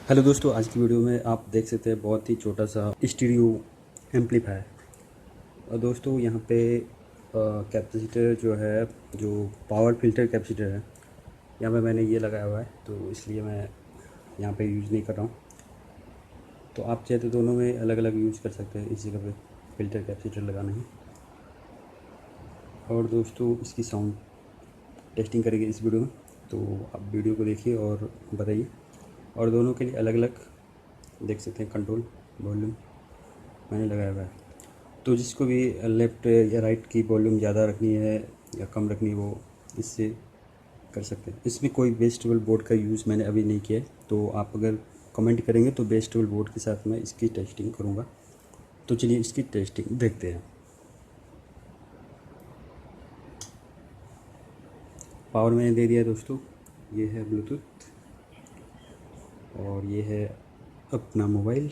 Hello दोस्तों, आज की वीडियो में आप देख सकते हैं बहुत ही छोटा सा स्टीरियो एम्पलीफायर। और दोस्तों यहाँ पे कैपेसिटर जो है, जो पावर फिल्टर कैपेसिटर है, यहाँ पे मैंने ये लगाया हुआ है, तो इसलिए मैं यहाँ पे यूज़ नहीं कर रहा हूँ। तो आप चाहे तो दोनों में अलग अलग यूज़ कर सकते हैं, इस जगह पे फिल्टर कैपेसिटर लगाना है। और दोस्तों इसकी साउंड टेस्टिंग करेंगे इस वीडियो में, तो आप वीडियो को देखिए और बताइए। और दोनों के लिए अलग अलग देख सकते हैं कंट्रोल वॉल्यूम मैंने लगाया हुआ है। तो जिसको भी लेफ़्ट या राइट की वॉल्यूम ज़्यादा रखनी है या कम रखनी है, वो इससे कर सकते हैं। इसमें कोई बेस टेबल बोर्ड का यूज़ मैंने अभी नहीं किया है, तो आप अगर कमेंट करेंगे तो बेस टेबल बोर्ड के साथ मैं इसकी टेस्टिंग करूँगा। तो चलिए इसकी टेस्टिंग देखते हैं। पावर मैंने दे दिया है दोस्तों, ये है ब्लूटूथ और ये है अपना mobile.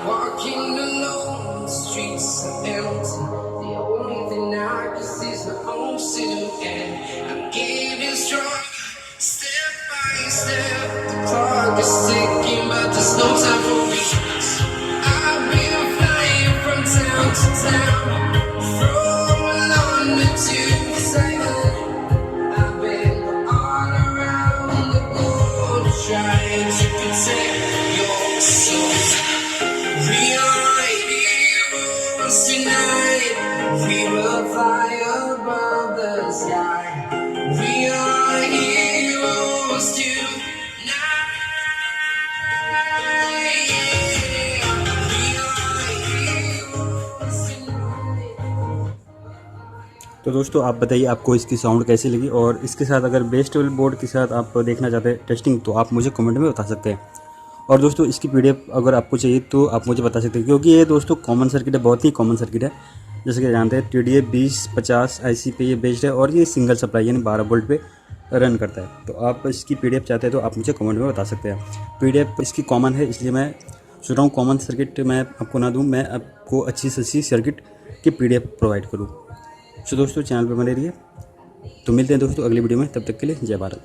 Walking alone, the streets are empty. The only thing I can see is my own silhouette. I'm getting stronger, step by step. The clock is ticking, but there's no time for me. I've been flying from town to town, from London to Saigon. I've been all around the world trying to protect your soul. We are heroes tonight. We will fly above the sky. We are heroes tonight. Yeah. We are heroes tonight. तो दोस्तों आप बताइए आपको इसकी sound कैसी लगी, और इसके साथ अगर बेस टेबल बोर्ड के साथ आप देखना चाहते हैं टेस्टिंग, तो आप मुझे कमेंट में बता सकते हैं। और दोस्तों इसकी पीडीएफ अगर आपको चाहिए तो आप मुझे बता सकते हैं, क्योंकि ये दोस्तों कॉमन सर्किट है, बहुत ही कॉमन सर्किट है। जैसे कि जानते हैं TDA 2050 IC पे ये बेस्ड है, और ये सिंगल सप्लाई यानी 12 वोल्ट पे रन करता है। तो आप इसकी पीडीएफ चाहते हैं तो आप मुझे कमेंट में बता सकते हैं। पीडीएफ इसकी कॉमन है, इसलिए मैं सोच रहा हूँ कॉमन सर्किट मैं आपको ना दूँ, मैं आपको अच्छी से अच्छी सर्किट की पीडीएफ प्रोवाइड करूँ। तो दोस्तों चैनल पर बने रहिए। तो मिलते हैं दोस्तों अगली वीडियो में, तब तक के लिए जय भारत।